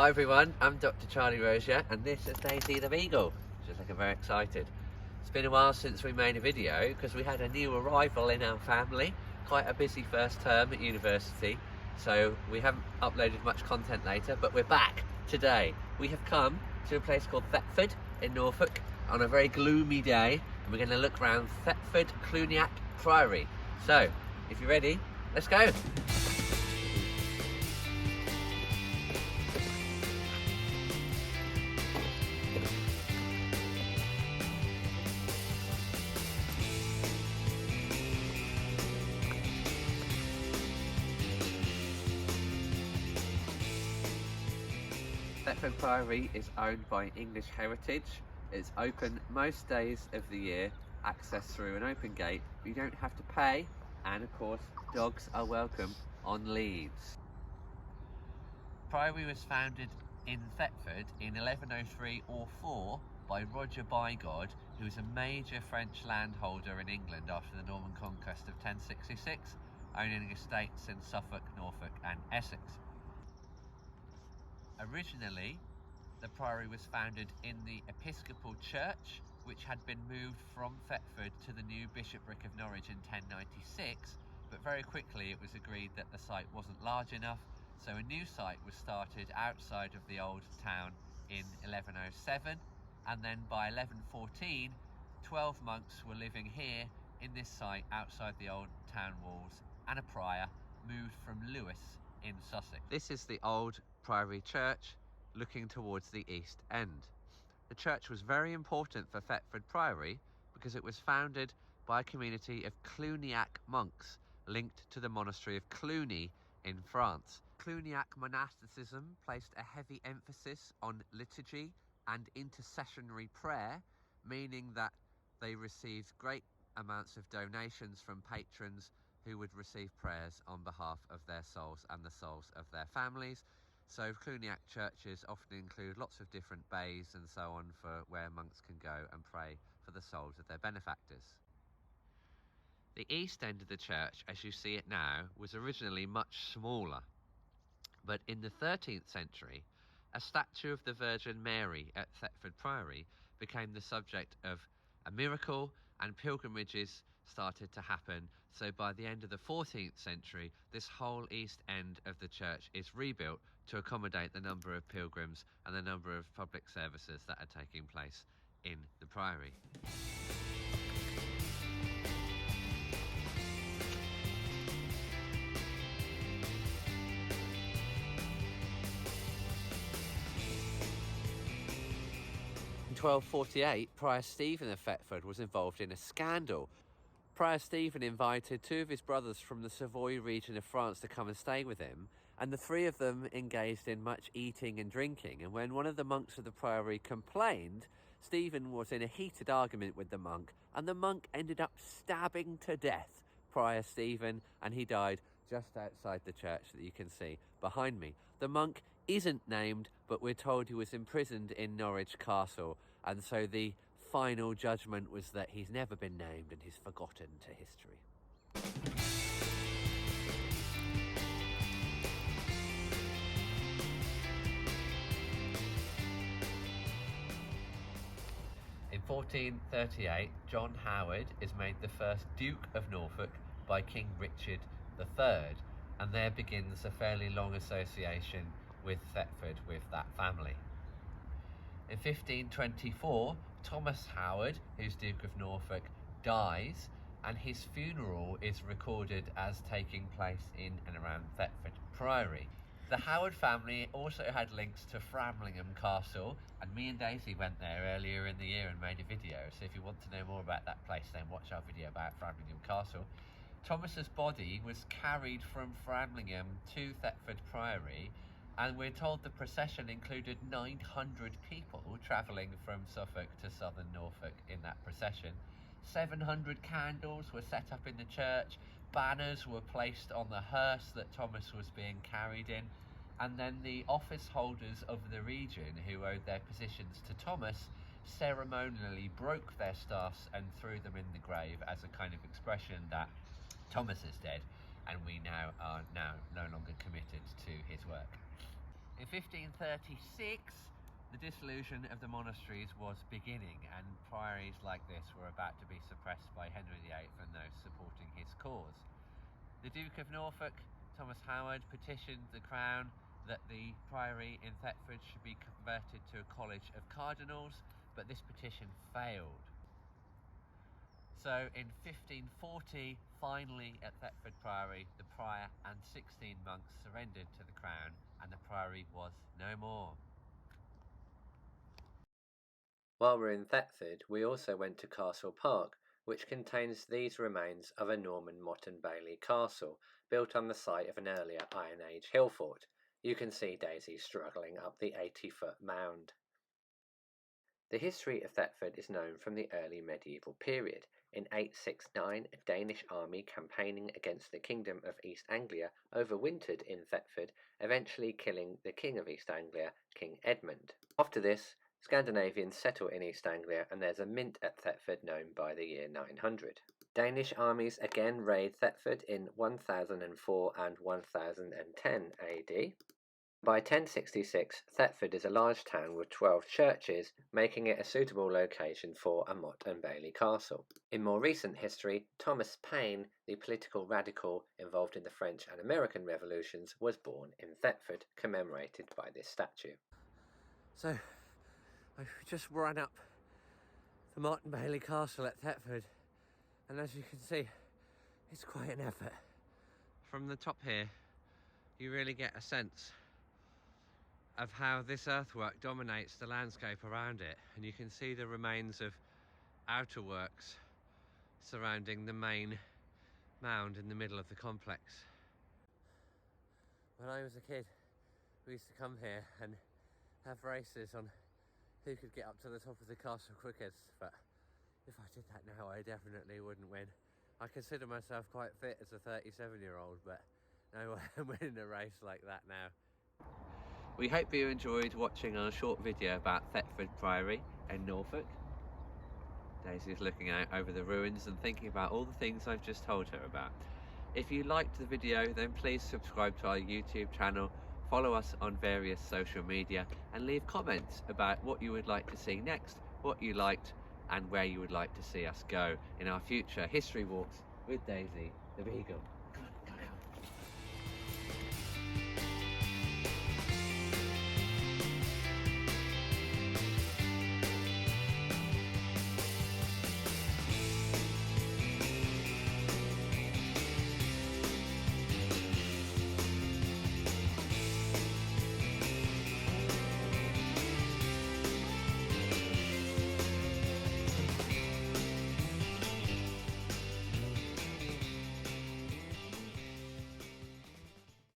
Hi everyone, I'm Dr. Charlie Rozier and this is Daisy the Beagle. She's looking very excited. It's been a while since we made a video because we had a new arrival in our family, quite a busy first term at university, so we haven't uploaded much content later, but we're back today. We have come to a place called Thetford in Norfolk on a very gloomy day, and we're going to look around Thetford Priory. So, if you're ready, let's go! Thetford Priory is owned by English Heritage. It's open most days of the year, access through an open gate. You don't have to pay, and of course dogs are welcome on leads. Priory was founded in Thetford in 1103 or 4 by Roger Bigod, who was a major French landholder in England after the Norman conquest of 1066, owning estates in Suffolk, Norfolk and Essex. Originally, the priory was founded in the Episcopal Church, which had been moved from Thetford to the new bishopric of Norwich in 1096, but very quickly it was agreed that the site wasn't large enough, so a new site was started outside of the old town in 1107, and then by 1114, 12 monks were living here in this site outside the old town walls, and a prior moved from Lewes in Sussex. This is the old Priory Church looking towards the east end. The church was very important for Thetford Priory because it was founded by a community of Cluniac monks linked to the monastery of Cluny in France. Cluniac monasticism placed a heavy emphasis on liturgy and intercessionary prayer, meaning that they received great amounts of donations from patrons who would receive prayers on behalf of their souls and the souls of their families. So Cluniac churches often include lots of different bays and so on for where monks can go and pray for the souls of their benefactors. The east end of the church, as you see it now, was originally much smaller, but in the 13th century, a statue of the Virgin Mary at Thetford Priory became the subject of a miracle, and pilgrimages started to happen. So by the end of the 14th century, this whole east end of the church is rebuilt to accommodate the number of pilgrims and the number of public services that are taking place in the priory. In 1248, Prior Stephen of Thetford was involved in a scandal. Prior Stephen invited two of his brothers from the Savoy region of France to come and stay with him, and the three of them engaged in much eating and drinking. And when one of the monks of the priory complained, Stephen was in a heated argument with the monk, and the monk ended up stabbing to death Prior Stephen, and he died just outside the church that you can see behind me. The monk isn't named, but we're told he was imprisoned in Norwich Castle, and so the final judgment was that he's never been named and he's forgotten to history. In 1438, John Howard is made the first Duke of Norfolk by King Richard III, and there begins a fairly long association with Thetford, with that family. In 1524, Thomas Howard, who's Duke of Norfolk, dies, and his funeral is recorded as taking place in and around Thetford Priory. The Howard family also had links to Framlingham Castle, and me and Daisy went there earlier in the year and made a video, so if you want to know more about that place, then watch our video about Framlingham Castle. Thomas's body was carried from Framlingham to Thetford Priory, and we're told the procession included 900 people travelling from Suffolk to southern Norfolk in that procession. 700 candles were set up in the church, banners were placed on the hearse that Thomas was being carried in, and then the office holders of the region who owed their positions to Thomas ceremonially broke their staffs and threw them in the grave as a kind of expression that Thomas is dead and we are now no longer committed to his work. In 1536, the dissolution of the monasteries was beginning, and priories like this were about to be suppressed by Henry VIII and those supporting his cause. The Duke of Norfolk, Thomas Howard, petitioned the Crown that the priory in Thetford should be converted to a college of cardinals, but this petition failed. So in 1540, finally at Thetford Priory, the prior and 16 monks surrendered to the Crown, and the priory was no more. While we're in Thetford, we also went to Castle Park, which contains these remains of a Norman motte and bailey castle, built on the site of an earlier Iron Age hill fort. You can see Daisy struggling up the 80-foot mound. The history of Thetford is known from the early medieval period. In 869, a Danish army campaigning against the Kingdom of East Anglia overwintered in Thetford, eventually killing the King of East Anglia, King Edmund. After this, Scandinavians settle in East Anglia, and there's a mint at Thetford known by the year 900. Danish armies again raid Thetford in 1004 and 1010 AD. By 1066, Thetford is a large town with 12 churches, making it a suitable location for a motte and bailey castle. In more recent history, Thomas Paine, the political radical involved in the French and American revolutions, was born in Thetford, commemorated by this statue. So, I've just run up the motte and bailey castle at Thetford, and as you can see, it's quite an effort. From the top here, you really get a sense of how this earthwork dominates the landscape around it, and you can see the remains of outer works surrounding the main mound in the middle of the complex. When I was a kid, we used to come here and have races on who could get up to the top of the castle quickest, but if I did that now, I definitely wouldn't win. I consider myself quite fit as a 37-year-old, but no way I'm winning a race like that now. We hope you enjoyed watching our short video about Thetford Priory in Norfolk. Daisy's looking out over the ruins and thinking about all the things I've just told her about. If you liked the video, then please subscribe to our YouTube channel, follow us on various social media, and leave comments about what you would like to see next, what you liked, and where you would like to see us go in our future history walks with Daisy the Beagle.